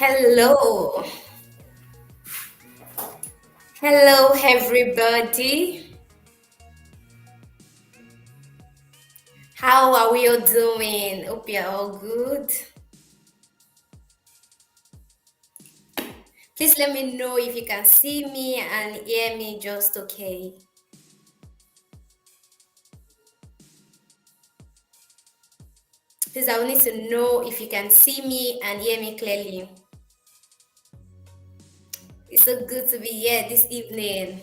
Hello, hello, everybody. How are we all doing? Hope you're all good. Please let me know if you can see me and hear me just okay. Please, I will need to know if you can see me and hear me clearly. It's so good to be here this evening.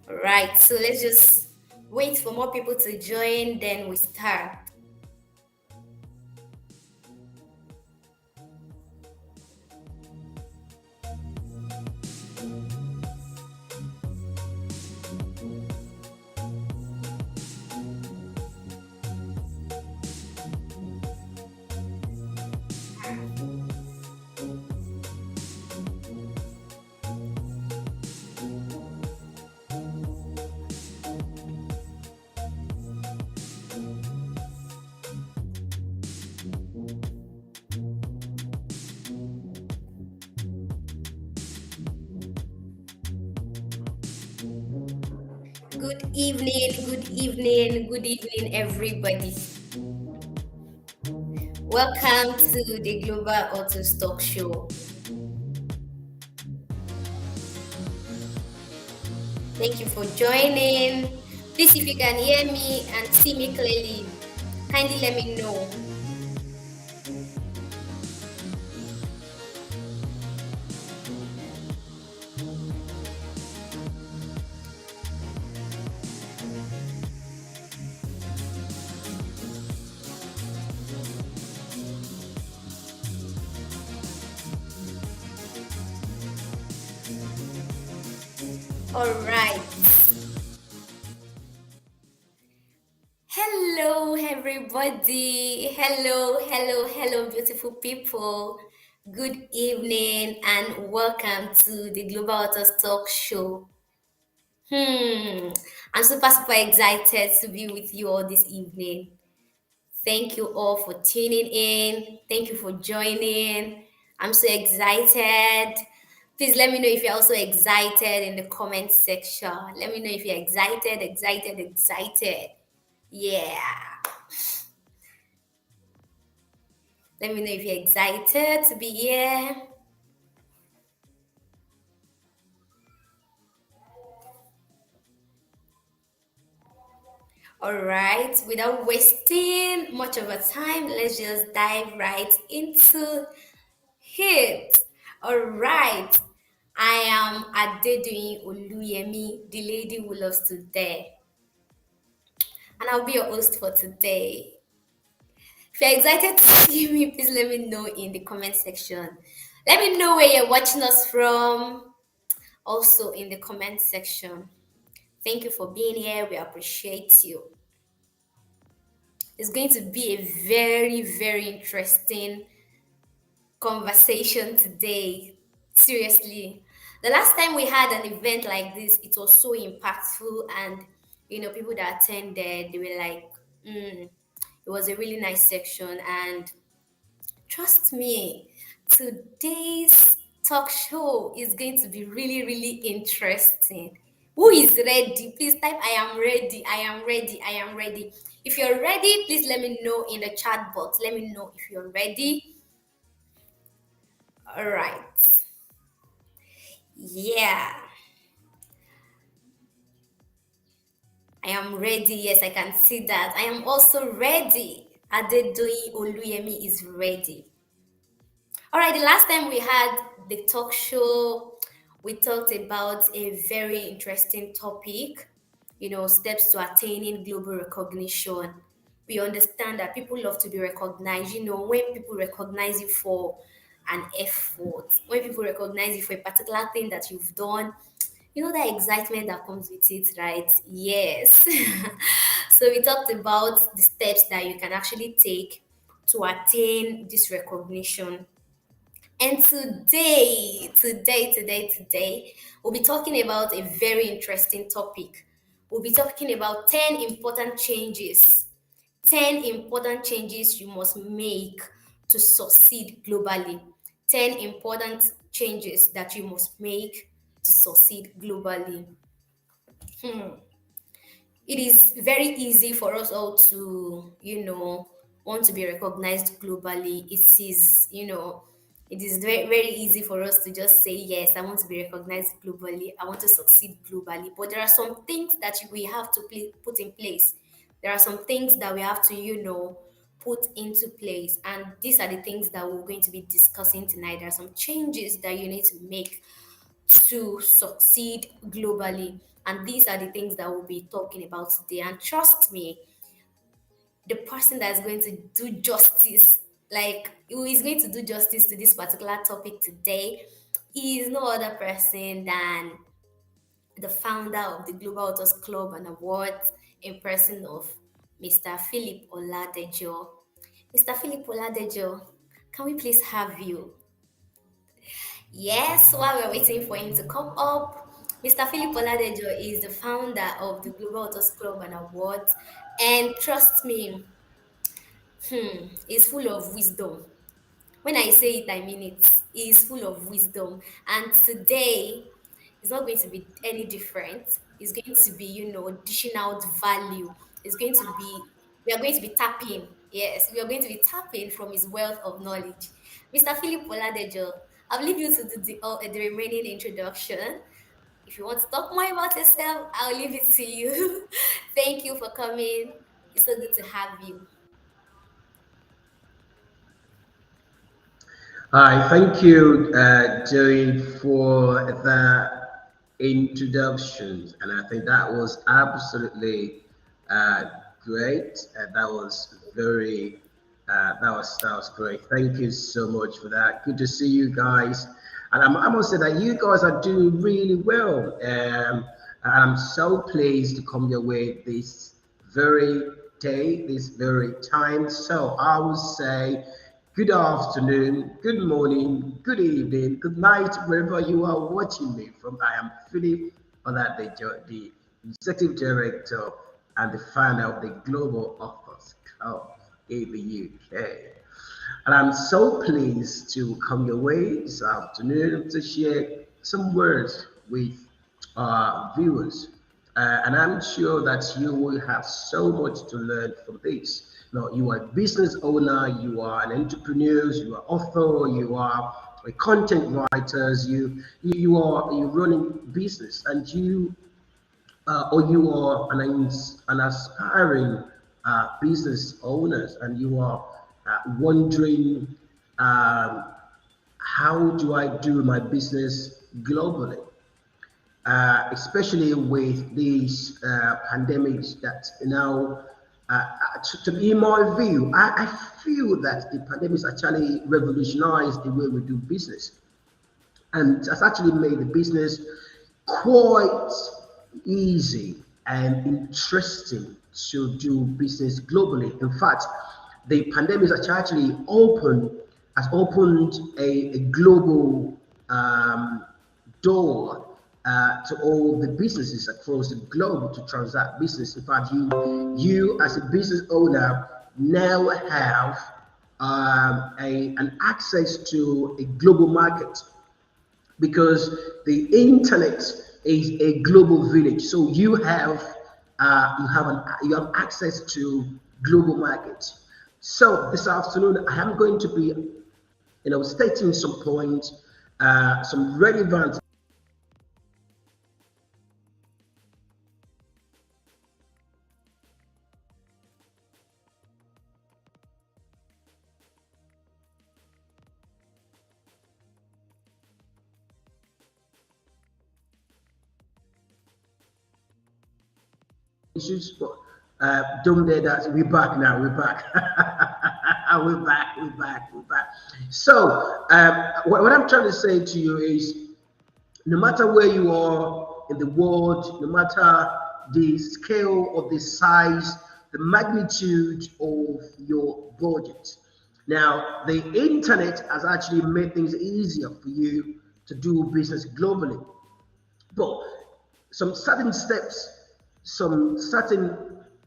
All right, so let's just wait for more people to join, then we start. Good evening, everybody. Welcome to the Global Auto Stock Show. Thank you for joining. Please, if you can hear me and see me clearly, kindly let me know. All right. Hello, everybody. Hello, beautiful people. Good evening and welcome to the Global Auto Stock Show. I'm super excited to be with you all this evening. Thank you all for tuning in. Thank you for joining. I'm so excited. Please let me know if you're also excited in the comment section. Let me know if you're excited. Yeah. Let me know if you're excited to be here. All right, without wasting much of our time, let's just dive right into it. All right, I am Adedoyin Oluyemi, the lady who loves to dare, and I'll be your host for today. If you're excited to see me, please let me know in the comment section. Let me know where you're watching us from, also in the comment section. Thank you for being here. We appreciate you. It's going to be a very interesting conversation today. Seriously. The last time we had an event like this, it was so impactful, and people that attended, they were like, it was a really nice section. And trust me, today's talk show is going to be really interesting. Who is ready? Please type I am ready. I am ready. I am ready. If you're ready, please let me know in the chat box. Let me know if you're ready. All right. Yeah, I am ready. Yes, I can see that. I am also ready. Adedoyin Oluyemi is ready. All right, the last time we had the talk show, we talked about a very interesting topic, steps to attaining global recognition. We understand that people love to be recognized. When people recognize you for an effort, when people recognize you for a particular thing that you've done, that excitement that comes with it, right? Yes. So we talked about the steps that you can actually take to attain this recognition. And today, we'll be talking about a very interesting topic. We'll be talking about 10 important changes 10 important changes you must make to succeed globally. 10 important changes that you must make to succeed globally. Hmm. It is very easy for us all to, want to be recognized globally. It is very, very easy for us to just say, yes, I want to be recognized globally. I want to succeed globally. But there are some things that we have to put in place. There are some things that we have to, put into place. And these are the things that we're going to be discussing tonight. There are some changes that you need to make to succeed globally. And these are the things that we'll be talking about today. And trust me, the person that is going to do justice, like who is going to do justice to this particular topic today, is no other person than the founder of the Global Authors Club and Awards, in person of Mr. Philip Oladejo. Mr. Philip Oladejo, can we please have you? Yes, while we're waiting for him to come up, Mr. Philip Oladejo is the founder of the Global Authors Club and Awards. And trust me, he's full of wisdom. When I say it, I mean it. He's full of wisdom. And today is not going to be any different. It's going to be, dishing out value. It's going to be, we are going to be tapping. Yes, we are going to be tapping from his wealth of knowledge. Mr. Philip Oladejo, I'll leave you to do the remaining introduction. If you want to talk more about yourself, I'll leave it to you. Thank you for coming. It's so good to have you. Hi, thank you, Joey, for the introductions, and I think that was absolutely uh, great. That was that was great. Thank you so much for that. Good to see you guys, and I must say that you guys are doing really well. I'm so pleased to come your way this very day, this very time. So I would say good afternoon, good morning, good evening, good night, wherever you are watching me from. I am Philip Oladejo, the Executive Director and the founder of the Global Authors Club in the UK. And I'm so pleased to come your way this afternoon to share some words with our viewers. And I'm sure that you will have so much to learn from this. Now, you are a business owner, you are an entrepreneur, you are author, you are a content writers, you running business, and you or you are an aspiring business owners, and you are wondering um, how do I do my business globally, especially with these pandemics that now. In my view, I feel that the pandemics actually revolutionized the way we do business, and has actually made the business quite easy and interesting to do business globally. In fact, the pandemic has opened a global door to all the businesses across the globe to transact business. In fact, you as a business owner now have an access to a global market because the internet is a global village. So you have access to global markets. So this afternoon, I am going to be, stating some points, some relevant issues. But don't let us. We're back now. We're back. We're back. We're back. We're back. So what I'm trying to say to you is, no matter where you are in the world, no matter the scale or the size, the magnitude of your budget. Now, the internet has actually made things easier for you to do business globally. But some certain steps, some certain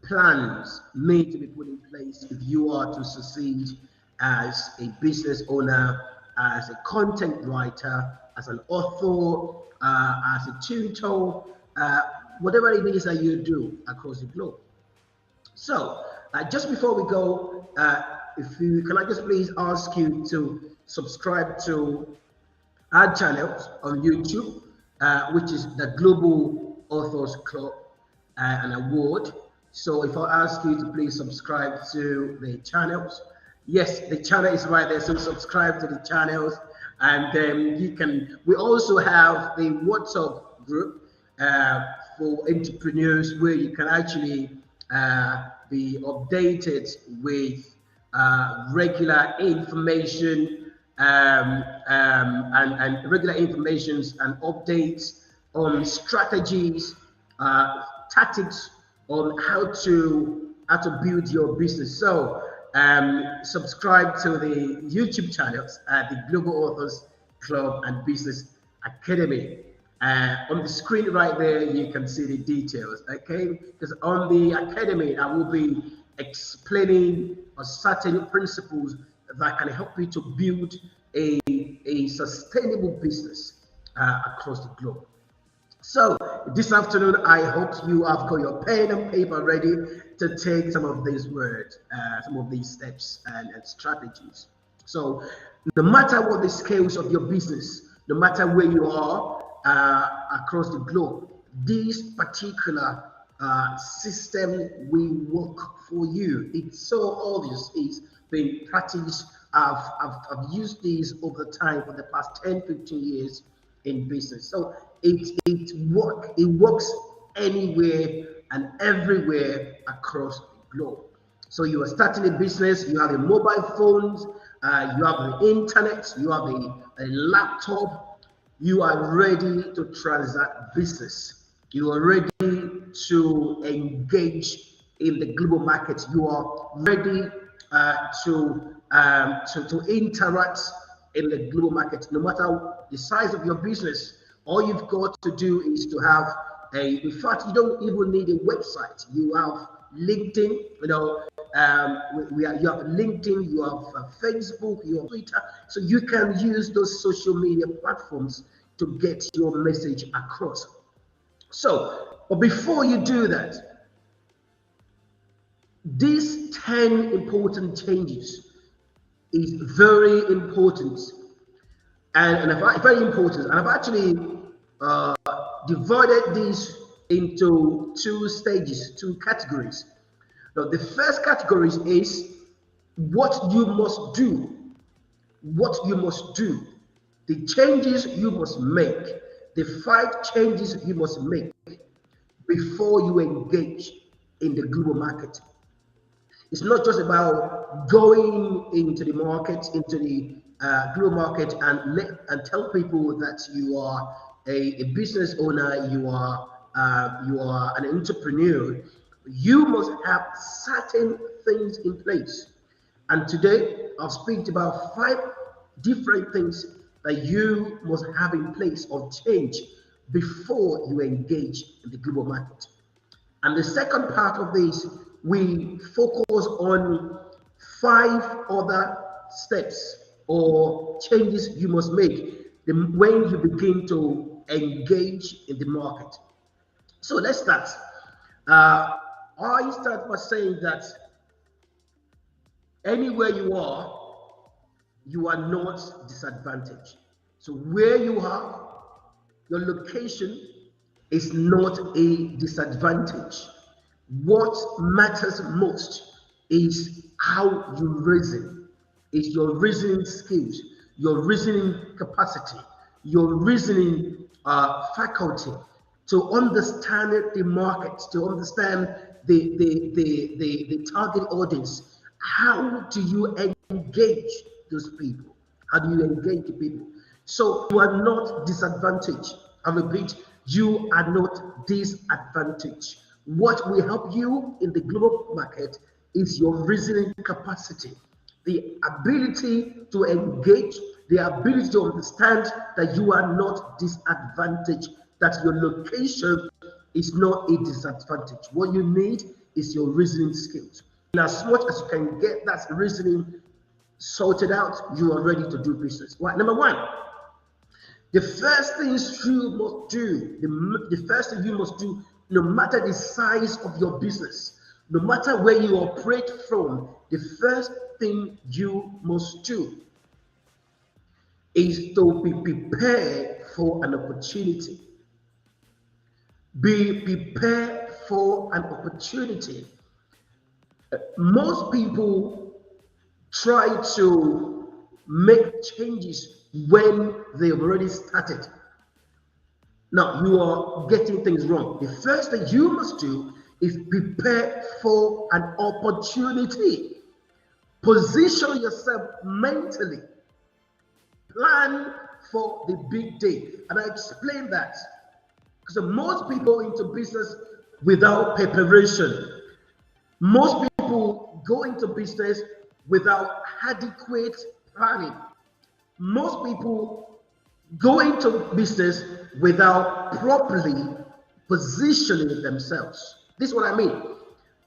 plans need to be put in place if you are to succeed as a business owner, as a content writer, as an author, as a tutor, uh, whatever it is that you do across the globe. So, just before we go, if you can, I just please ask you to subscribe to our channels on YouTube, which is the Global Authors Club and Award. So if I ask you to please subscribe to the channels, yes, the channel is right there. So subscribe to the channels, and then you can. We also have the WhatsApp group for entrepreneurs where you can actually be updated with regular information and regular informations and updates on strategies, tactics on how to build your business. So subscribe to the YouTube channels at the Global Authors Club and Business Academy. On the screen right there, you can see the details, okay? Because on the academy, I will be explaining certain principles that can help you to build a sustainable business across the globe. So this afternoon, I hope you have got your pen and paper ready to take some of these words, some of these steps and strategies. So no matter what the scales of your business, no matter where you are across the globe, this particular system will work for you. It's so obvious. It's been practiced. I've used these over time for the past 10, 15 years in business. So it works anywhere and everywhere across the globe. So you are starting a business, you have a mobile phones, you have the internet, you have a laptop, you are ready to transact business. You are ready to engage in the global market. You are ready to interact in the global market. No matter the size of your business, all you've got to do is to have in fact, you don't even need a website. You have LinkedIn, you have LinkedIn, you have Facebook, you have Twitter. So you can use those social media platforms to get your message across. So, but before you do that, these 10 important changes is very important and very important. And I've actually divided these into two stages, two categories. Now, the first category is what you must do, the changes you must make, the 5 changes you must make before you engage in the global market. It's not just about going into the market, into the global market, and tell people that you are a business owner, you are an entrepreneur. You must have certain things in place. And today, I'll speak about 5 different things that you must have in place or change before you engage in the global market. And the second part of this, we focus on 5 other steps or changes you must make when you begin to engage in the market. So let's start. I start by saying that anywhere you are not disadvantaged. So where you are, your location is not a disadvantage. What matters most is how you reason, is your reasoning skills, your reasoning capacity, your reasoning faculty to understand the market, to understand the target audience. How do you engage those people? How do you engage the people? So you are not disadvantaged. I repeat, you are not disadvantaged. What will help you in the global market is your reasoning capacity, the ability to engage, the ability to understand that you are not disadvantaged, that your location is not a disadvantage. What you need is your reasoning skills. And as much as you can get that reasoning sorted out, you are ready to do business. Right? Number one, the first things you must do, the first thing you must do, no matter the size of your business, no matter where you operate from, the first thing you must do is to be prepared for an opportunity. Be prepared for an opportunity. Most people try to make changes when they've already started. Now, you are getting things wrong. The first thing you must do is prepare for an opportunity. Position yourself mentally. Plan for the big day. And I explained that because most people go into business without preparation. Most people go into business without adequate planning. Most people go into business without properly positioning themselves. This is what I mean.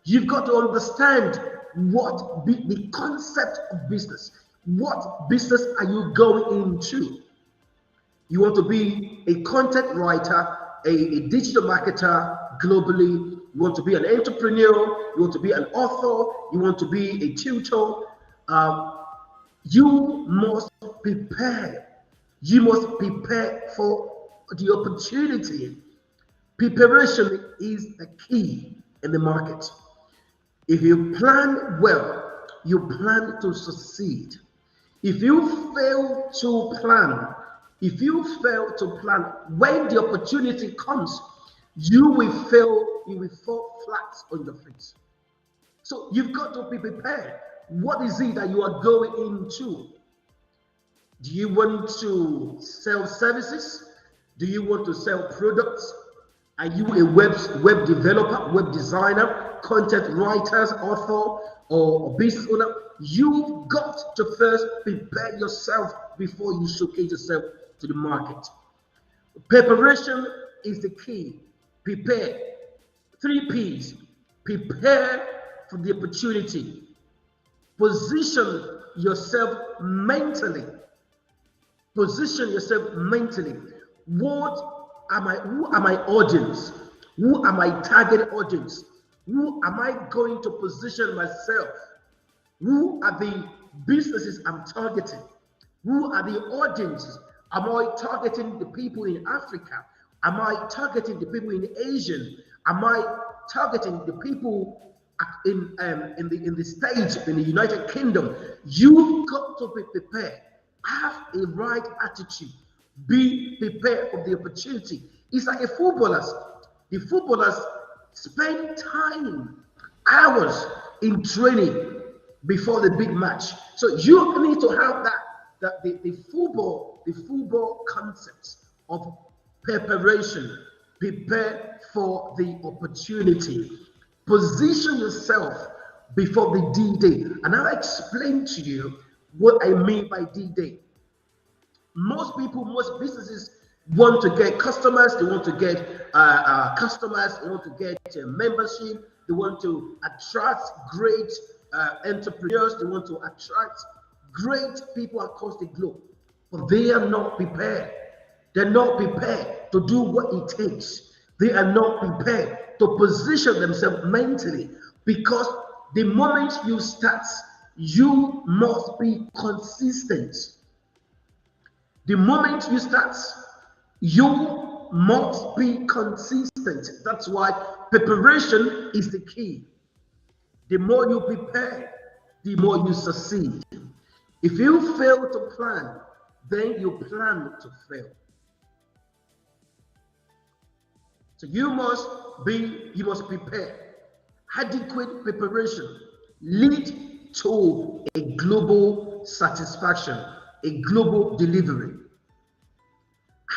You've got to understand the concept of business. What business are you going into? You want to be a content writer, a digital marketer globally. You want to be an entrepreneur. You want to be an author. You want to be a tutor. You must prepare. You must prepare for the opportunity. Preparation is the key in the market. If you plan well, you plan to succeed. If you fail to plan, when the opportunity comes, you will fall flat on your face. So you've got to be prepared. What is it that you are going into? Do you want to sell services? Do you want to sell products? Are you a web developer, web designer, content writer, author, or business owner? You've got to first prepare yourself before you showcase yourself to the market. Preparation is the key. Prepare. 3 P's. Prepare for the opportunity. Position yourself mentally. Position yourself mentally. Who are my audience? Who are my target audience? Who am I going to position myself? Who are the businesses I'm targeting? Who are the audiences? Am I targeting the people in Africa? Am I targeting the people in Asia? Am I targeting the people in the States, in the United Kingdom? You've got to be prepared. Have a right attitude. Be prepared for the opportunity. It's like a footballers. The footballers spend time, hours in training before the big match. So you need to have the football concepts of preparation. Prepare for the opportunity. Position yourself before the D-Day. And I'll explain to you what I mean by D-Day. Most businesses want to get customers. They want to get customers. They want to get membership. They want to attract great entrepreneurs. They want to attract great people across the globe. But they are not prepared. They're not prepared to do what it takes. They are not prepared to position themselves mentally, because the moment you start, you must be consistent. The moment you start, you must be consistent. That's why preparation is the key. The more you prepare, the more you succeed. If you fail to plan, then you plan to fail. So you must prepare. Adequate preparation lead to a global satisfaction, a global delivery.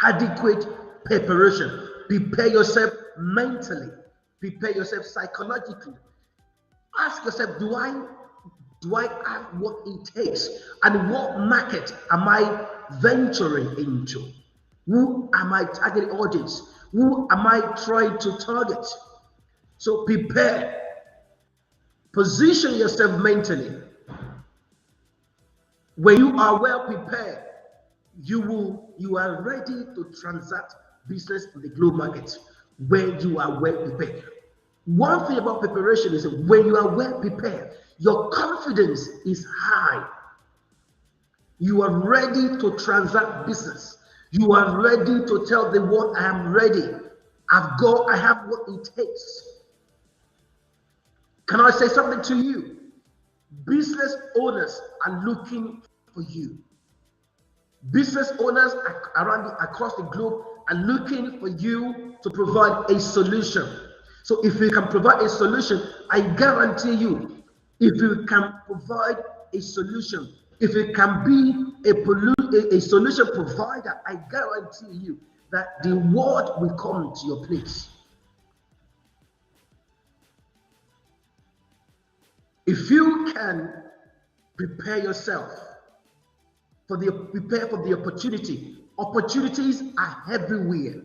Adequate preparation. Prepare yourself mentally. Prepare yourself psychologically. Ask yourself, do I have what it takes? And what market am I venturing into? Who am I targeting audience? Who am I trying to target? So prepare. Position yourself mentally. When you are well prepared, you are ready to transact business in the global market when you are well prepared. One thing about preparation is that when you are well prepared, your confidence is high. You are ready to transact business. You are ready to tell the world, I am ready. I have what it takes. Can I say something to you? Business owners are looking for you. Business owners across the globe are looking for you to provide a solution. So if you can provide a solution, I guarantee you, if you can provide a solution, if you can be a solution provider, I guarantee you that the world will come to your place. If you can prepare yourself prepare for the opportunity. Opportunities are everywhere.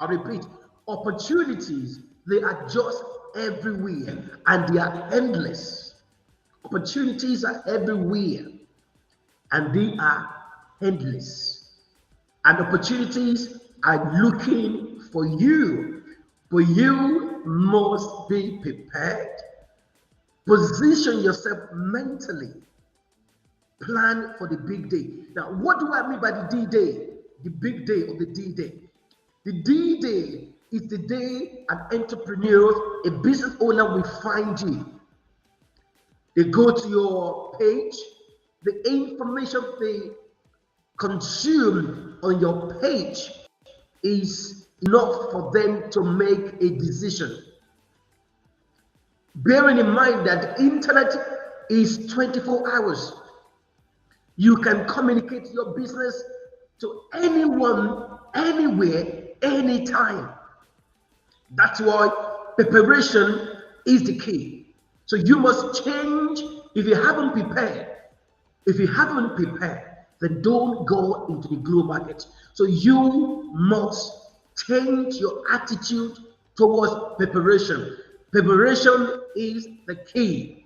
I repeat, opportunities, they are just everywhere and they are endless. Opportunities are everywhere and they are endless. And opportunities are looking for you. But you must be prepared. Position yourself mentally. Plan for the big day. Now, what do I mean by the D-Day? The big day of the D-Day. The D-Day is the day an entrepreneur, a business owner will find you. They go to your page, the information they consume on your page is enough for them to make a decision. Bearing in mind that the internet is 24 hours. You can communicate your business to anyone, anywhere, anytime. That's why preparation is the key. So you must change. If you haven't prepared, then don't go into the global market. So you must change your attitude towards preparation. Preparation is the key.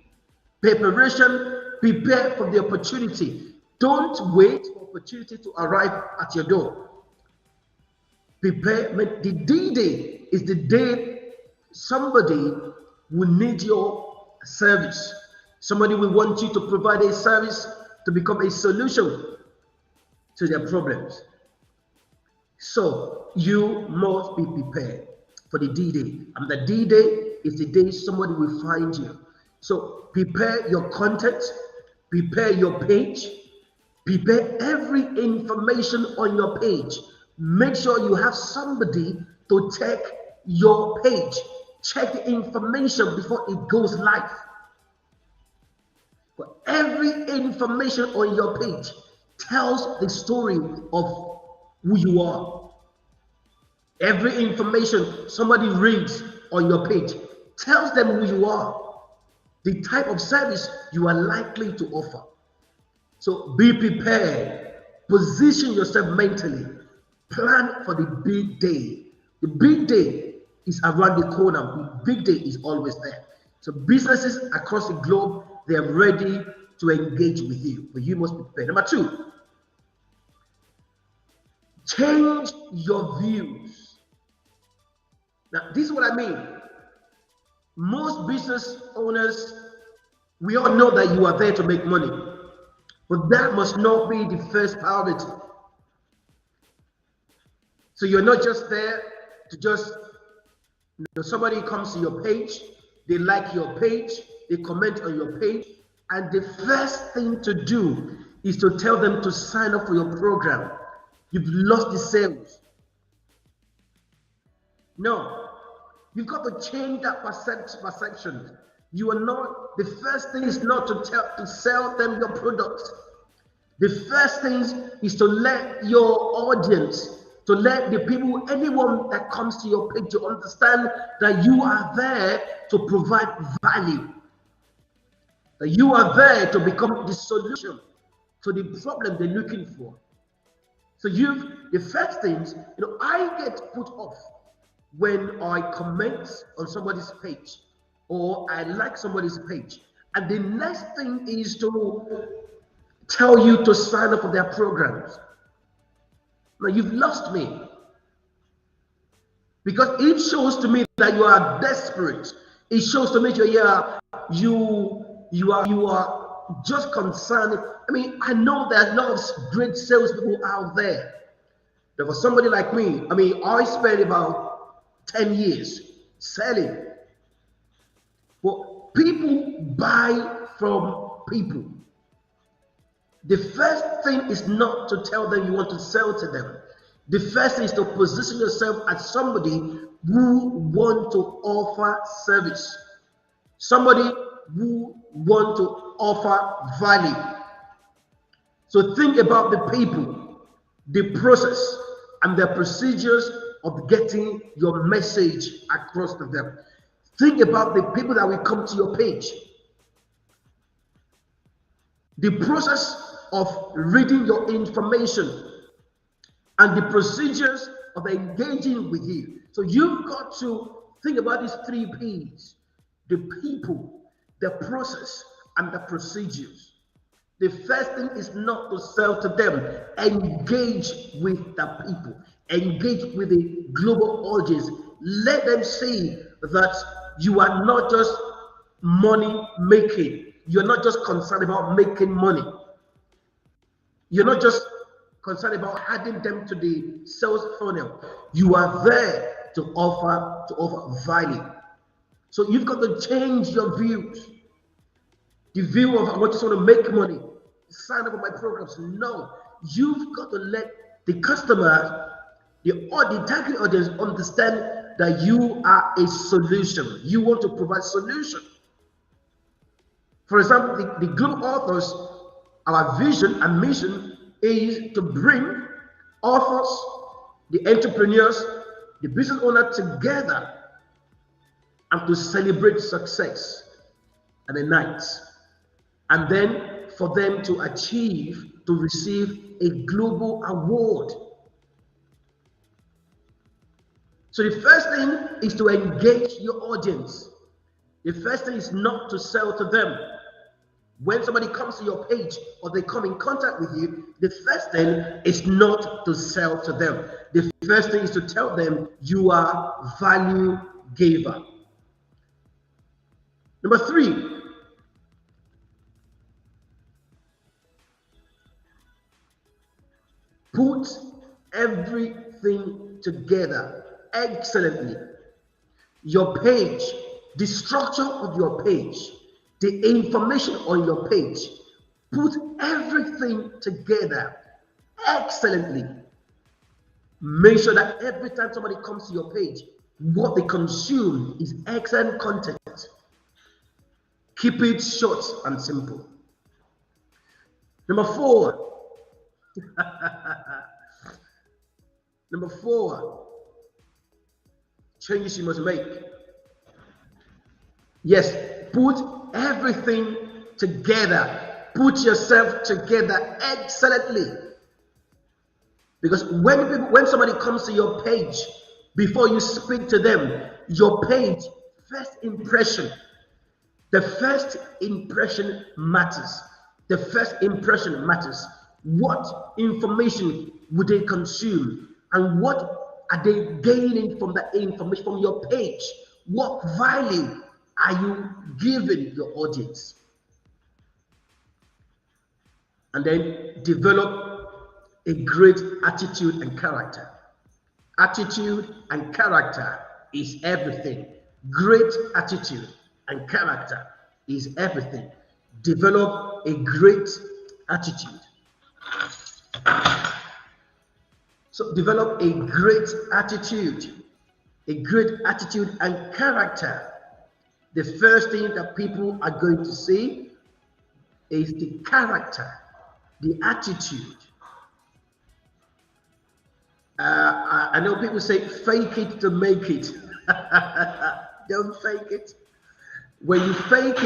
Prepare for the opportunity. Don't wait for opportunity to arrive at your door. Prepare. The D-Day is the day somebody will need your service. Somebody will want you to provide a service to become a solution to their problems. So you must be prepared for the D-Day. And the D-Day is the day somebody will find you. So prepare your content, prepare your page, prepare every information on your page. Make sure you have somebody to check your page. Check the information before it goes live. But every information on your page tells the story of who you are. Every information somebody reads on your page tells them who you are, the type of service you are likely to offer. So be prepared, position yourself mentally, plan for the big day. The big day is around the corner. The big day is always there. So businesses across the globe, they are ready to engage with you, but you must be prepared. Number two, change your views. Now, this is what I mean. Most business owners, we all know that you are there to make money, but that must not be the first priority. So you're not just there to just, somebody comes to your page, they like your page, they comment on your page, and the first thing to do is to tell them to sign up for your program. You've lost the sales. No, you've got to change that perception. You are not, the first thing is not to sell them your products. The first thing is to let your audience, to let the people, anyone that comes to your page, to understand that you are there to provide value. That you are there to become the solution to the problem they're looking for. So the first things, I get put off when I comment on somebody's page. or I like somebody's page. And the next thing is to tell you to sign up for their programs. Now you've lost me, because it shows to me that you are desperate. It shows to me that you are just concerned. I mean, I know there's a lot of great salespeople out there. But for somebody like me, I mean, I spent about 10 years selling. But people buy from people. The first thing is not to tell them you want to sell to them. The first thing is to position yourself as somebody who want to offer service. Somebody who want to offer value. So think about the people, the process, and the procedures of getting your message across to them. Think about the people that will come to your page. The process of reading your information and the procedures of engaging with you. So you've got to think about these 3 P's: the people, the process, and the procedures. The first thing is not to sell to them. Engage with the people. Engage with the global audience. Let them see that you are not just money making. You're not just concerned about making money. You're not just concerned about adding them to the sales funnel. You are there to offer value. So you've got to change your views. The view of I just want to make money, sign up for my programs. No, you've got to let the customer, the target audience, understand that you are a solution. You want to provide solution. For example, the Global Authors, our vision and mission is to bring authors, the entrepreneurs, the business owner together and to celebrate success at the night. And then for them to receive a global award. So the first thing is to engage your audience. The first thing is not to sell to them. When somebody comes to your page or they come in contact with you, the first thing is not to sell to them. The first thing is to tell them you are value giver. Number 3, put everything together excellently. Your page, the structure of your page, the information on your page, put everything together excellently. Make sure that every time somebody comes to your page, what they consume is excellent content. Keep it short and simple. Number 4. Number 4, changes you must make. Yes, put everything together. Put yourself together excellently. Because when somebody comes to your page, before you speak to them, your page, the first impression matters. The first impression matters. What information would they consume? And what are they gaining from that information from your page? What value are you giving your audience? And then develop a great attitude and character. Attitude and character is everything. Great attitude and character is everything. Develop a great attitude. So develop a great attitude and character. The first thing that people are going to see is the character, the attitude. I know people say fake it to make it. Don't fake it. When you fake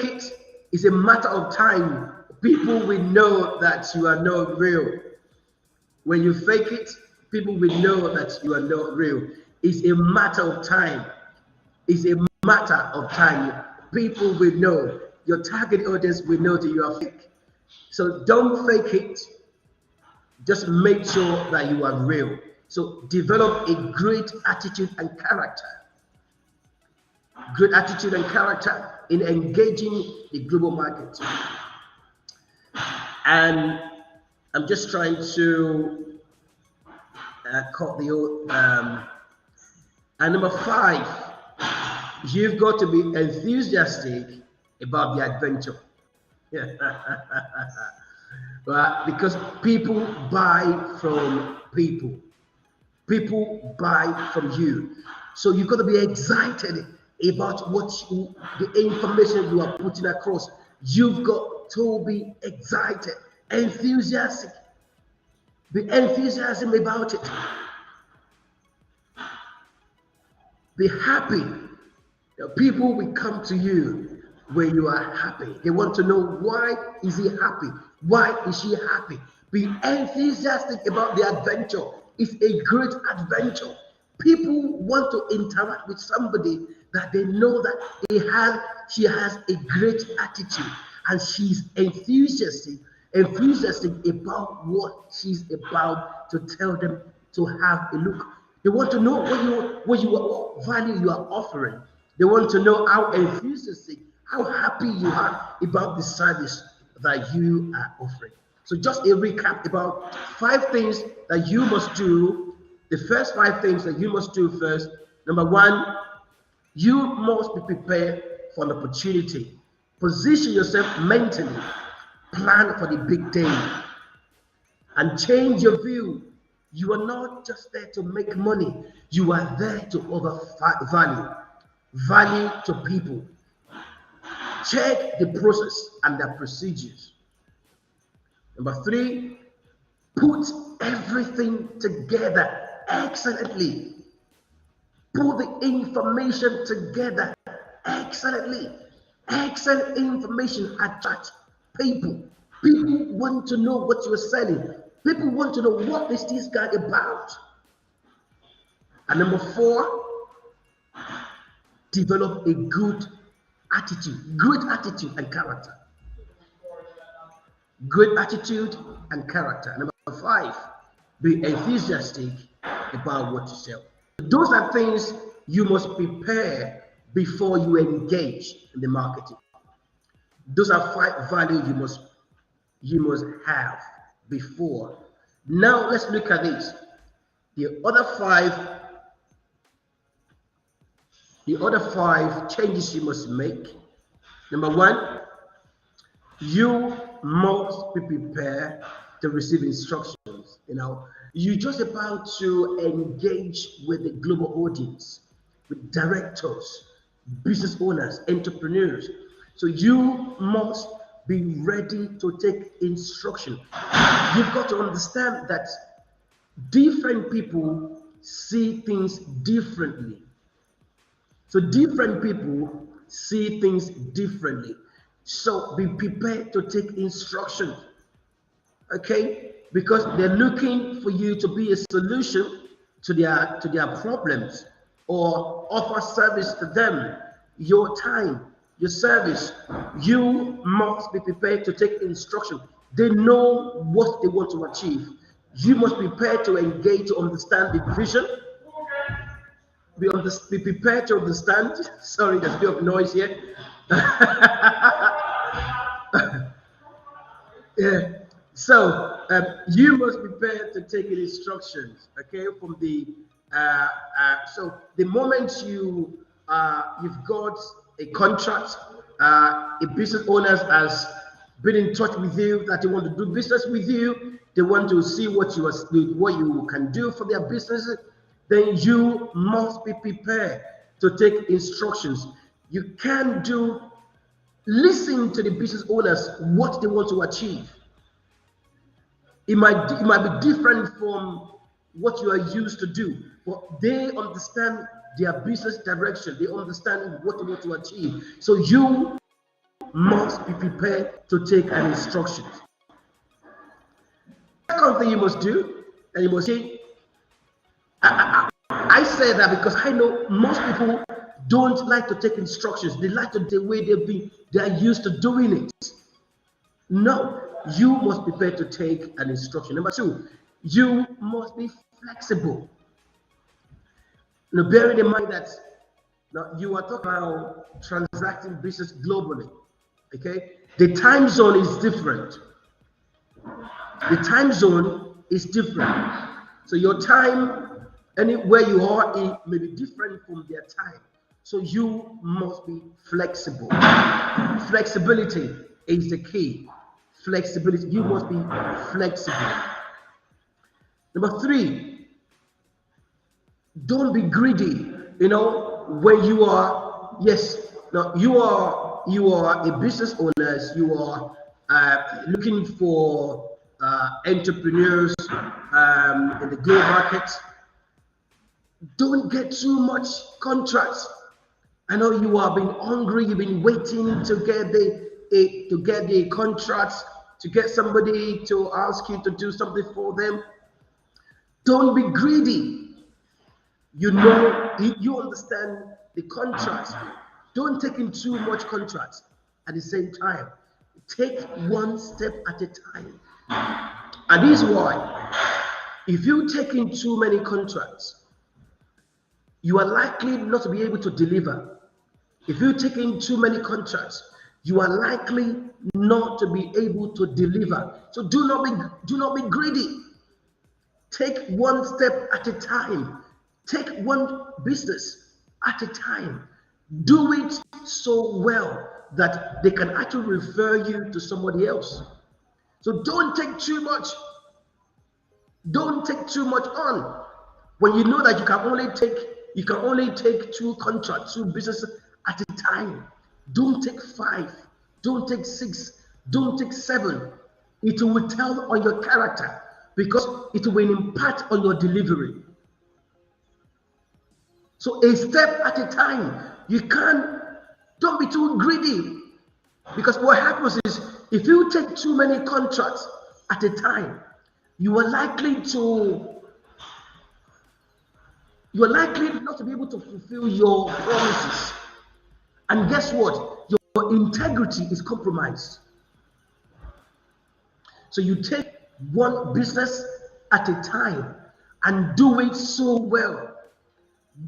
it, it's a matter of time. People will know that you are not real. When you fake it, people will know that you are not real. It's a matter of time. It's a matter of time. People will know, your target audience will know that you are fake. So don't fake it. Just make sure that you are real. So develop a great attitude and character. Great attitude and character in engaging the global market. And I'm just trying to cut the old. And number 5, you've got to be enthusiastic about the adventure. Right? Because people buy from people. People buy from you. So you've got to be excited about the information you are putting across. You've got to be excited, enthusiastic. Be enthusiastic about it. Be happy. People will come to you when you are happy. They want to know, why is he happy? Why is she happy? Be enthusiastic about the adventure. It's a great adventure. People want to interact with somebody that they know that she has a great attitude and she's enthusiastic about what she's about to tell them to have a look. They want to know what value you are offering. They want to know how enthusiastic, how happy you are about the service that you are offering. So just a recap about 5 things that you must do. The first 5 things that you must do first. Number 1, you must be prepared for an opportunity. Position yourself mentally. Plan for the big day. And change your view. You are not just there to make money. You are there to offer value to people. Check the process and the procedures. Number 3, put everything together excellently. Put the information together excellently. Excellent information attracts people. People want to know what you're selling. People want to know, what is this guy about? And number 4, develop a good attitude, and character. Good attitude and character. Number 5, be enthusiastic about what you sell. Those are things you must prepare before you engage in the marketing. Those are 5 values you must have before. Now let's look at this. The other five changes you must make. Number 1, you must be prepared to receive instructions. You're just about to engage with the global audience, with directors, business owners, entrepreneurs. So you must be ready to take instruction. You've got to understand that different people see things differently. So different people see things differently. So be prepared to take instruction. Okay? Because they're looking for you to be a solution to their problems, or offer service to them. Your time, your service, you must be prepared to take instruction. They know what they want to achieve. You must be prepared to engage, to understand the vision. Be prepared to understand. Sorry, there's a bit of noise here. Yeah. So you must be prepared to take instructions. Okay, from the so the moment you've got a contract, a business owner has been in touch with you that they want to do business with you. They want to see what you can do for their business. Then you must be prepared to take instructions. You can listen to the business owners, what they want to achieve. It might be different from what you are used to do, but they understand their business direction. They understand what they want to achieve. So you must be prepared to take an instruction. Second thing you must do, and you must say, I say that because I know most people don't like to take instructions. They like to the way they are used to doing it. No, you must be prepared to take an instruction. Number two, you must be flexible. Now, bearing in mind that now you are talking about transacting business globally. Okay, the time zone is different. The time zone is different. So your time, anywhere you are, it may be different from their time. So you must be flexible. Flexibility is the key. Flexibility. You must be flexible. Number three, don't be greedy. You know, when you are, yes, now you are a business owner, you are looking for entrepreneurs in the global market. Don't get too much contracts. I know you have been hungry, you've been waiting to get the contracts, to get somebody to ask you to do something for them. Don't be greedy. You know, you understand the contracts. Don't take in too much contracts at the same time. Take one step at a time. And this is why, if you take in too many contracts, you are likely not to be able to deliver. If you take in too many contracts, you are likely not to be able to deliver. So do not be greedy. Take one step at a time. Take one business at a time. Do it so well that they can actually refer you to somebody else. So don't take too much. Don't take too much on. When you know that you can only take two contracts, two businesses at a time. Don't take 5. Don't take 6. Don't take 7. It will tell on your character because it will impact on your delivery. So a step at a time. Don't be too greedy. Because what happens is, if you take too many contracts at a time, you are likely not to be able to fulfill your promises. And guess what? Your integrity is compromised. So you take one business at a time and do it so well.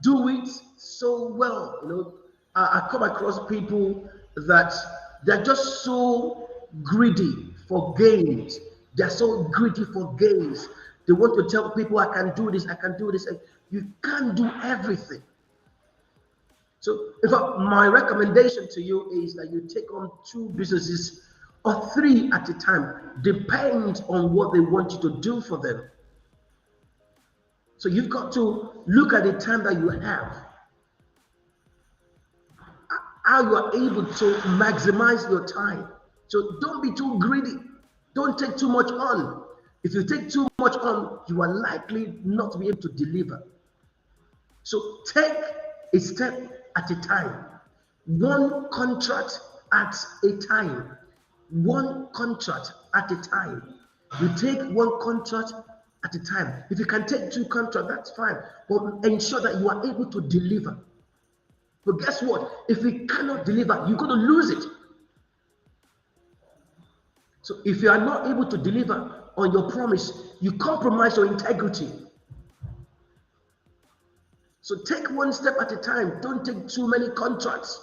Do it so well. You know, I come across people that they're just so greedy for gains. They're so greedy for gains. They want to tell people, I can do this, I can do this. And you can't do everything. So, in fact, my recommendation to you is that you take on 2 businesses or 3 at a time. Depends on what they want you to do for them. So you've got to look at the time that you have, how you are able to maximize your time. So don't be too greedy. Don't take too much on. If you take too much on, you are likely not to be able to deliver. So take a step at a time. One contract at a time. One contract at a time. You take one contract at a time. If you can take 2 contracts, that's fine. But ensure that you are able to deliver. But guess what? If you cannot deliver, you're going to lose it. So if you are not able to deliver on your promise, you compromise your integrity. So take one step at a time. Don't take too many contracts.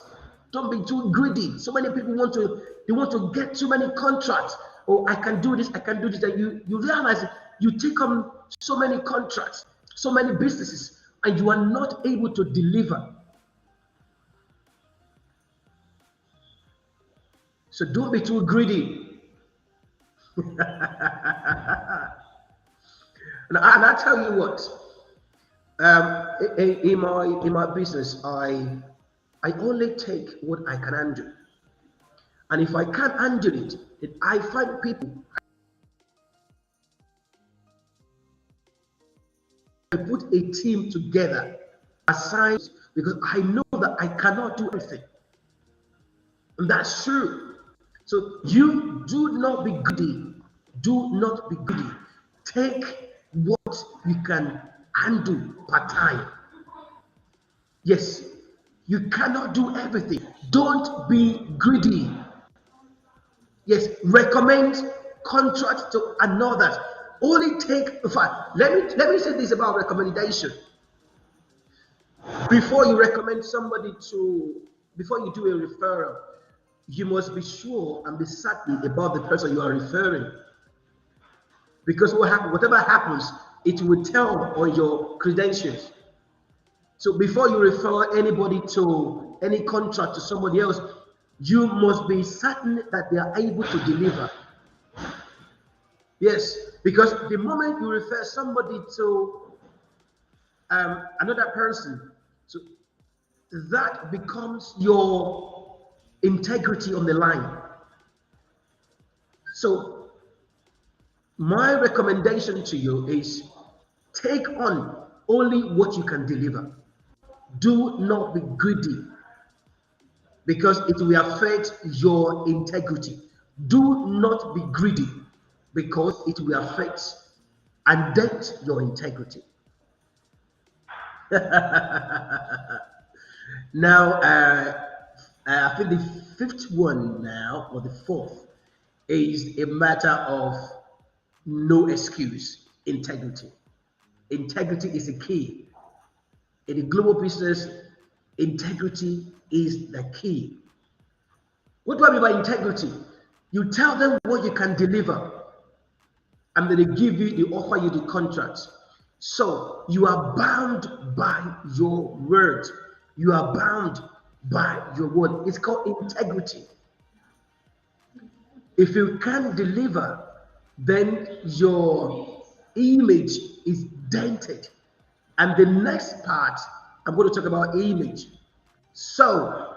Don't be too greedy. So many people want to get too many contracts. Oh, I can do this, I can do this. And you realize you take on so many contracts, so many businesses, and you are not able to deliver. So don't be too greedy. And I tell you what, in my business, I only take what I can handle. And if I can't handle it, I find people. I put a team together, assigned, because I know that I cannot do everything. And that's true. So you do not be greedy. Do not be greedy. Take what you can handle per time. Yes, You cannot do everything. Don't be greedy. Yes, recommend contract to another. Only take, in fact, let me say this about recommendation. Before you recommend somebody to, before you do a referral, you must be sure and be certain about the person you are referring. Because whatever happens, it will tell on your credentials. So before you refer anybody to any contract to somebody else, you must be certain that they are able to deliver. Yes, because the moment you refer somebody to another person, so that becomes your integrity on the line. So my recommendation to you is take on only what you can deliver. Do not be greedy because it will affect your integrity. Do not be greedy because it will affect and dent your integrity. Now, I think the fifth one now, or the fourth, is a matter of no excuse, integrity. Integrity is a key. In the global business, integrity is the key. What do I mean by integrity? You tell them what you can deliver, and then they give you, they offer you the contract. So you are bound by your word. You are bound by your word. It's called integrity. If you can't deliver, then your image is dented. And the next part, I'm going to talk about image. So,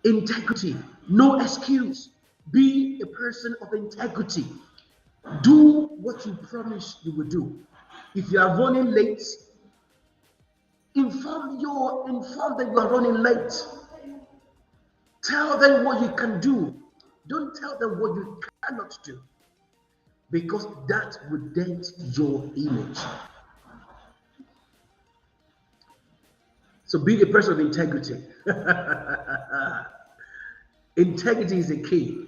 integrity, no excuse. Be a person of integrity. Do what you promise you will do. If you are running late, inform them you are running late. Tell them what you can do. Don't tell them what you cannot do, because that would dent your image. So be a person of integrity. Integrity is the key.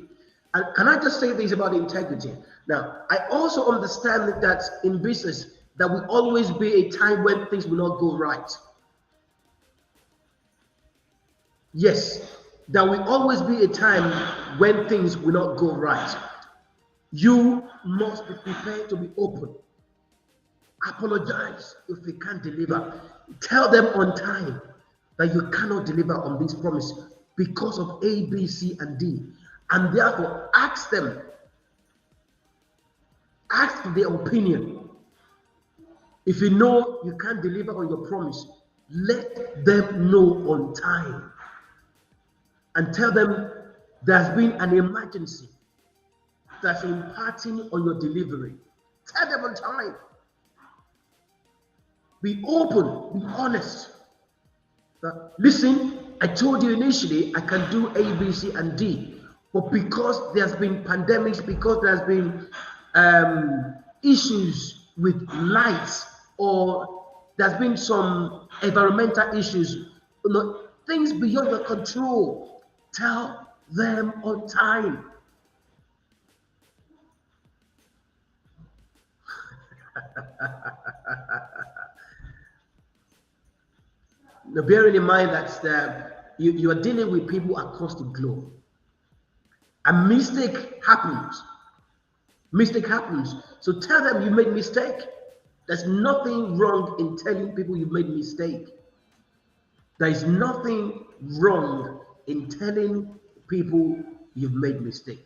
And can I just say this about integrity? Now, I also understand that in business, there will always be a time when things will not go right. Yes, there will always be a time when things will not go right. You must be prepared to be open. Apologize if you can't deliver. Tell them on time that you cannot deliver on this promise because of A, B, C, and D. And therefore, ask them. Ask their opinion. If you know you can't deliver on your promise, let them know on time. And tell them there's been an emergency that's impacting on your delivery. Tell them on time. Be open, be honest. Listen, I told you initially I can do A, B, C, and D, but because there's been pandemics, because there's been issues with lights, or there's been some environmental issues, things beyond your control, tell them on time. Now, bearing in mind that you are dealing with people across the globe, a mistake happens. Mistake happens. So tell them you made a mistake. There's nothing wrong in telling people you made a mistake. There is nothing wrong in telling people you've made a mistake.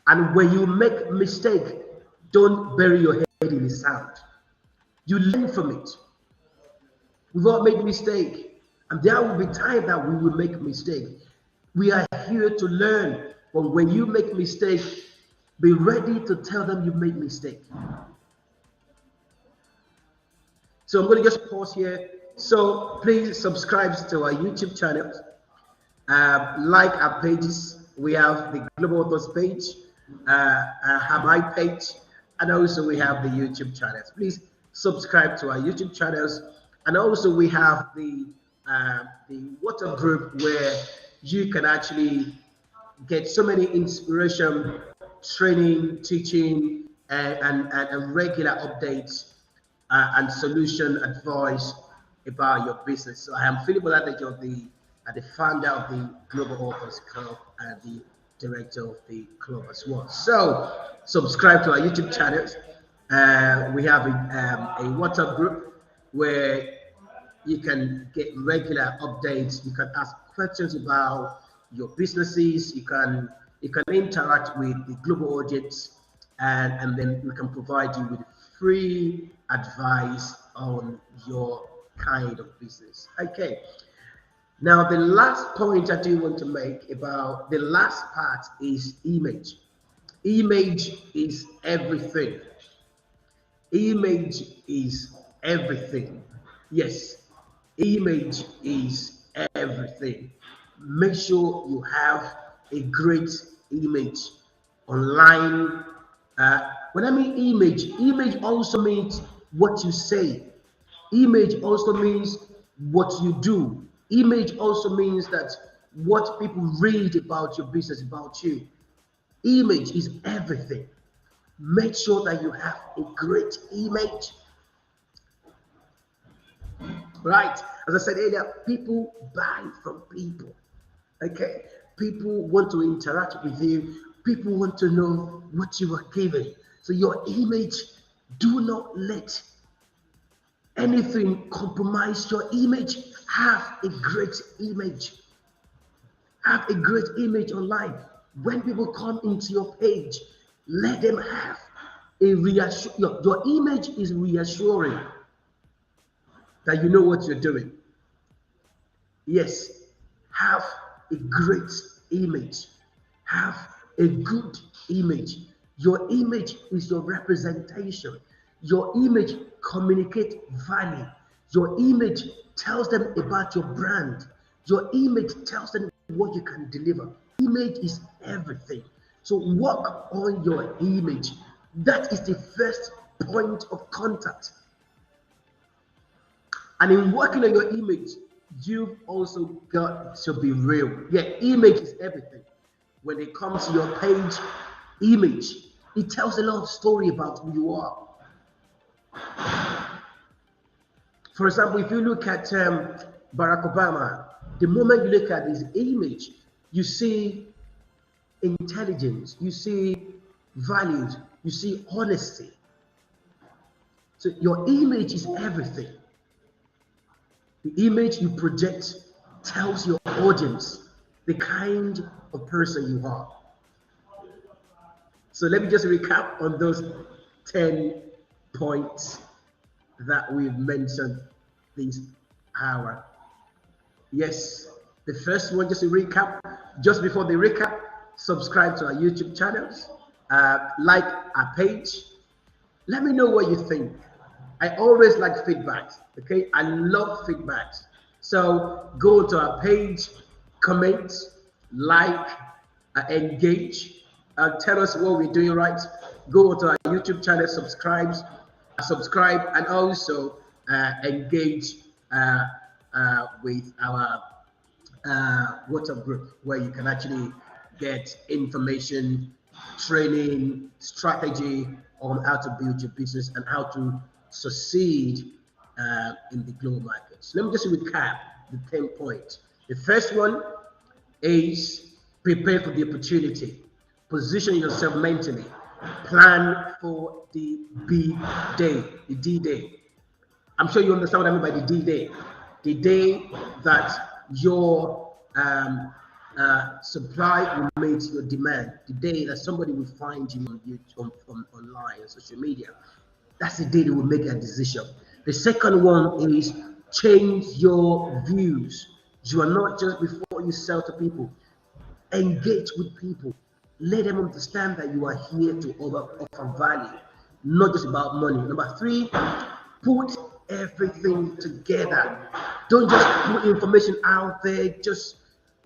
And when you make a mistake, don't bury your head in the sand. You learn from it. We've all made a mistake. And there will be time that we will make a mistake. We are here to learn. But when you make a mistake, be ready to tell them you made a mistake. So I'm going to just pause here. So please subscribe to our YouTube channel. Like our pages. We have the Global Authors page, have my page, and also we have the YouTube channels. Please subscribe to our YouTube channels. And also we have the the WhatsApp group where you can actually get so many inspiration, training, teaching, and regular updates and solution advice about your business. So I am Philip Oladejo, the founder of the Global Authors Club and the director of the club as well. So subscribe to our YouTube channels. We have a WhatsApp group where you can get regular updates. You can ask questions about your businesses. You can interact with the global audience, and then we can provide you with free advice on your kind of business. Okay. Now the last point I do want to make about the last part is image. Image is everything. Image is everything. Yes, image is everything. Make sure you have a great image online. When I mean image, image also means what you say. Image also means what you do. Image also means that what people read about your business, about you. Image is everything. Make sure that you have a great image. Right? As I said earlier, people buy from people. Okay? People want to interact with you. People want to know what you are giving. So your image, do not let anything compromise your image. Have a great image. Have a great image online. When people come into your page, let them have a your image is reassuring that you know what you're doing. Yes, have a great image. Have a good image. Your image is your representation. Your image communicates value. Your image tells them about your brand. Your image tells them what you can deliver. Image is everything. So work on your image. That is the first point of contact. And in working on your image, you've also got to be real. Yeah, image is everything. When it comes to your page, image, it tells a lot of story about who you are. For example, if you look at Barack Obama, the moment you look at his image, you see intelligence, you see values, you see honesty. So your image is everything. The image you project tells your audience the kind of person you are. So let me just recap on those 10 points that we've mentioned this hour. Yes, the first one, just a recap. Just before the recap, subscribe to our YouTube channels, like our page. Let me know what you think. I always like feedback. Okay, I love feedback. So go to our page, comment, like, engage, tell us what we're doing right. Go to our YouTube channel, subscribe, and also engage with our WhatsApp group, where you can actually get information, training, strategy on how to build your business and how to succeed in the global markets. Let me just recap the 10 points. The first one is prepare for the opportunity. Position yourself mentally. Plan for the big day, the D-Day. I'm sure you understand what I mean by the D-Day. The day that your supply will meet your demand. The day that somebody will find you on online, on social media. That's the day they will make a decision. The second one is change your views. You are not just before you sell to people. Engage with people. Let them understand that you are here to offer value, not just about money. Number 3, put everything together. Don't just put information out there just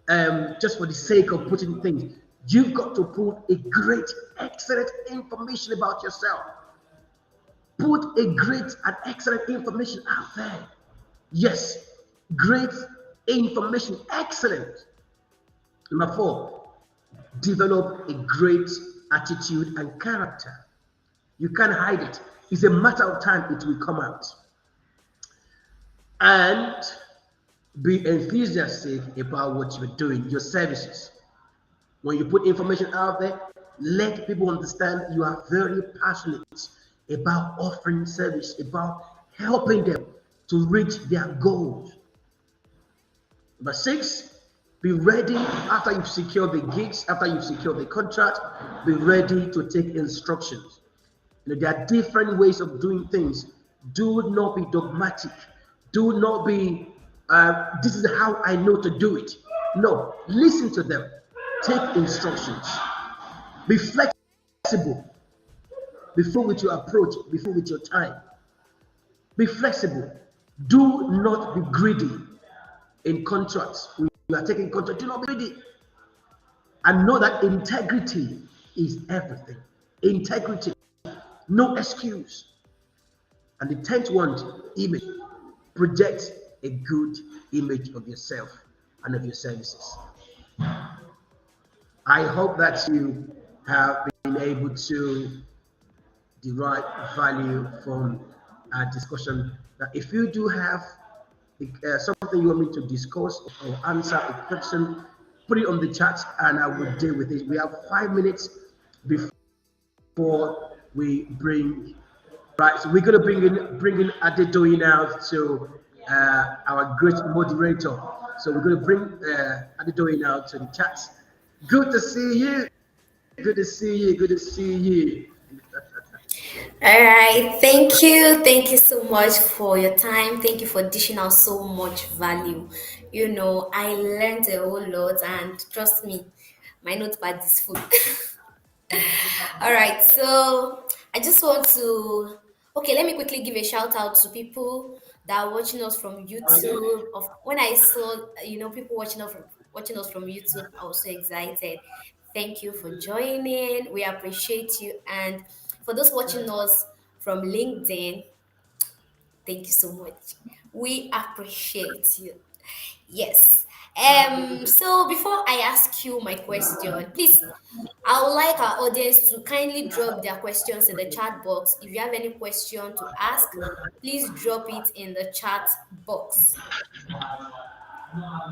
for the sake of putting things. You've got to put a great, excellent information about yourself. Put a great and excellent information out there. Yes, great information excellent. Number 4, develop a great attitude and character. You can't hide it. It's a matter of time it will come out. And be enthusiastic about what you're doing, your services. When you put information out there, let people understand you are very passionate about offering service, about helping them to reach their goals. Number 6, be ready after you've secured the gigs, after you've secured the contract, be ready to take instructions. There are different ways of doing things. Do not be dogmatic. Do not be, this is how I know to do it. No, listen to them. Take instructions. Be flexible before with your approach, before with your time. Be flexible. Do not be greedy in contracts. When you are taking contracts, do not be greedy. And know that integrity is everything. Integrity. No excuse. And the 10th one, image. Project a good image of yourself and of your services. I hope that you have been able to derive value from our discussion. Now, if you do have something you want me to discuss or answer a question, put it on the chat and I will deal with it. We have 5 minutes before we bring, right? So we're going to bring in Adedoyin now to our great moderator. So we're going to bring Adedoyin now to the chat. Good to see you. Good to see you. Good to see you. All right. Thank you. Thank you so much for your time. Thank you for dishing out so much value. I learned a whole lot, and trust me, my notepad is full. All right. So I just want to, okay, let me quickly give a shout out to people that are watching us from YouTube. When I saw, people watching us from YouTube, I was so excited. Thank you for joining. We appreciate you. And for those watching us from LinkedIn, thank you so much. We appreciate you. Yes. So before I ask you my question, please, I would like our audience to kindly drop their questions in the chat box. If you have any question to ask, please drop it in the chat box.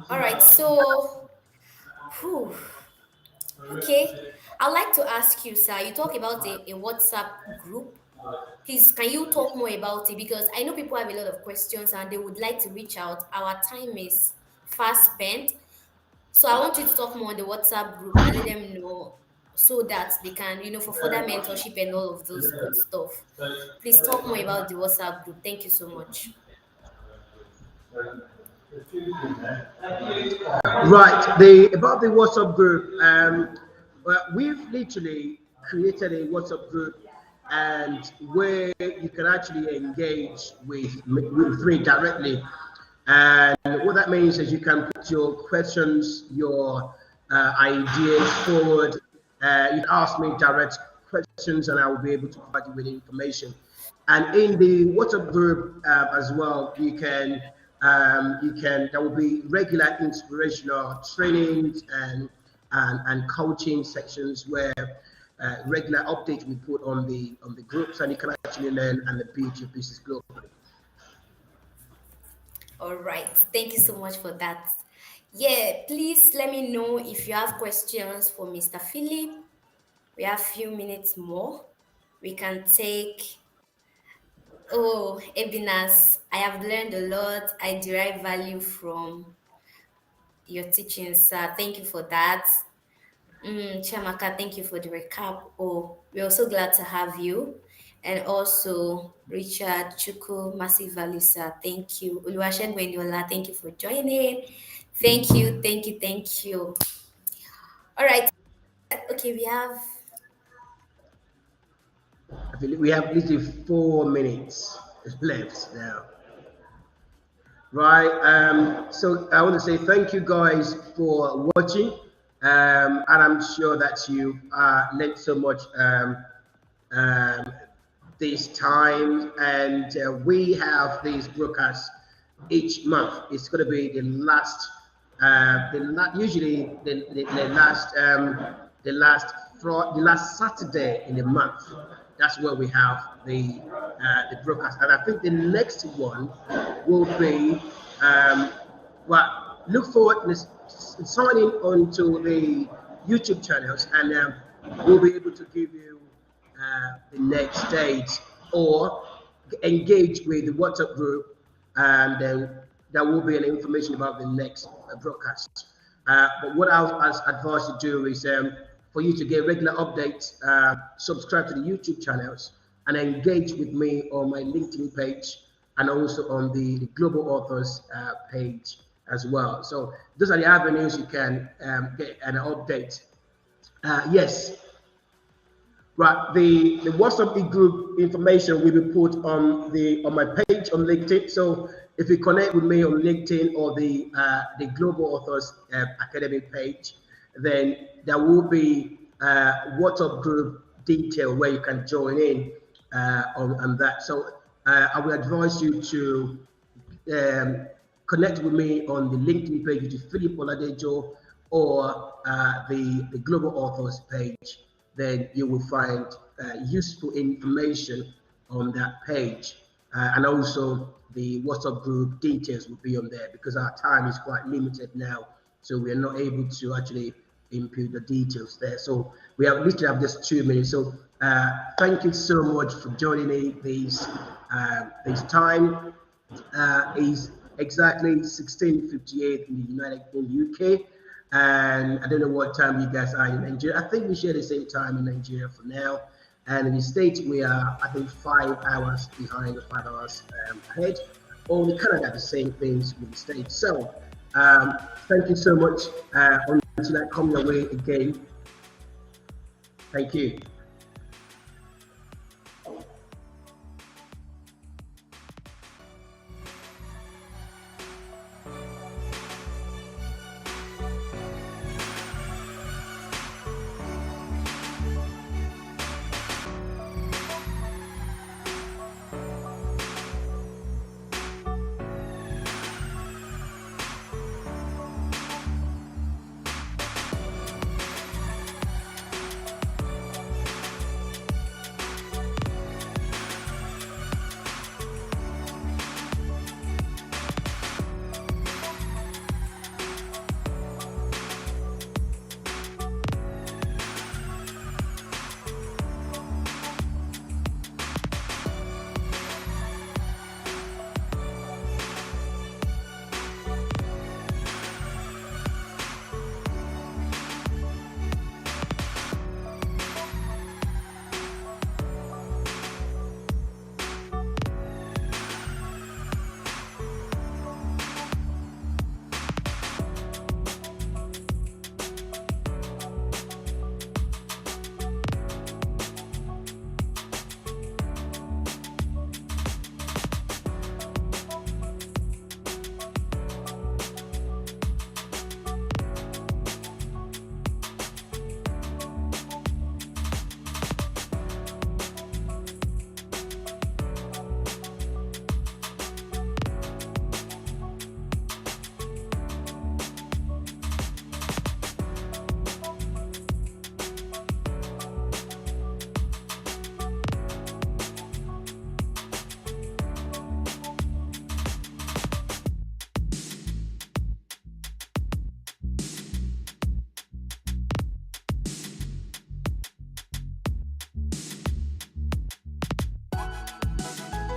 All right, so, okay. I'd like to ask you, sir, you talk about a WhatsApp group. Please, can you talk more about it? Because I know people have a lot of questions and they would like to reach out. Our time is fast spent. So I want you to talk more on the WhatsApp group and let them know so that they can, for further mentorship and all of those good stuff. Please talk more about the WhatsApp group. Thank you so much. Right. About the WhatsApp group, we've literally created a WhatsApp group and where you can actually engage with me directly. And what that means is you can put your questions, your ideas forward. You ask me direct questions and I will be able to provide you with information. And in the WhatsApp group as well, there will be regular inspirational trainings and coaching sections where regular updates we put on the groups, and you can actually learn and build your business globally. All right, thank you so much for that. Yeah, please let me know if you have questions for Mr. Philip. We have a few minutes more. We can take. Oh, Ebinas, I have learned a lot. I derive value from your teachings, sir. Thank you for that. Chamaka, thank you for the recap. Oh, we're also glad to have you. And also, Richard Chuku, massive value, sir. Thank you. Uluwashen Wenyola, thank you for joining. Thank you, thank you, thank you. All right. Okay, we have literally 4 minutes left now. Right. So I want to say thank you guys for watching. And I'm sure that you learned so much this time. And we have these broadcasts each month. It's going to be the last, usually the last Saturday in the month. That's where we have the broadcast, and I think the next one will be look forward to signing onto the YouTube channels, and we'll be able to give you the next date or engage with the WhatsApp group, and then there will be an information about the next broadcast. But what I'll advise you to do is for you to get regular updates, subscribe to the YouTube channels and engage with me on my LinkedIn page and also on the Global Authors page as well. So those are the avenues you can get an update. Yes, right. The WhatsApp group information will be put on my page on LinkedIn. So if you connect with me on LinkedIn or the Global Authors Academy page, then there will be WhatsApp group detail where you can join in on that. So I will advise you to connect with me on the LinkedIn page, which is Philip Oladejo, or the Global Authors page. Then you will find useful information on that page. And also the WhatsApp group details will be on there, because our time is quite limited now. So we are not able to actually input the details there. So we have literally have just 2 minutes. So thank you so much for joining me. This time is exactly 16:58 in the UK. And I don't know what time you guys are in Nigeria. I think we share the same time in Nigeria for now. And in the States, we are, I think, 5 hours behind or 5 hours ahead. Only Canada, the same things with the States. So thank you so much. Until I come your way again. Thank you.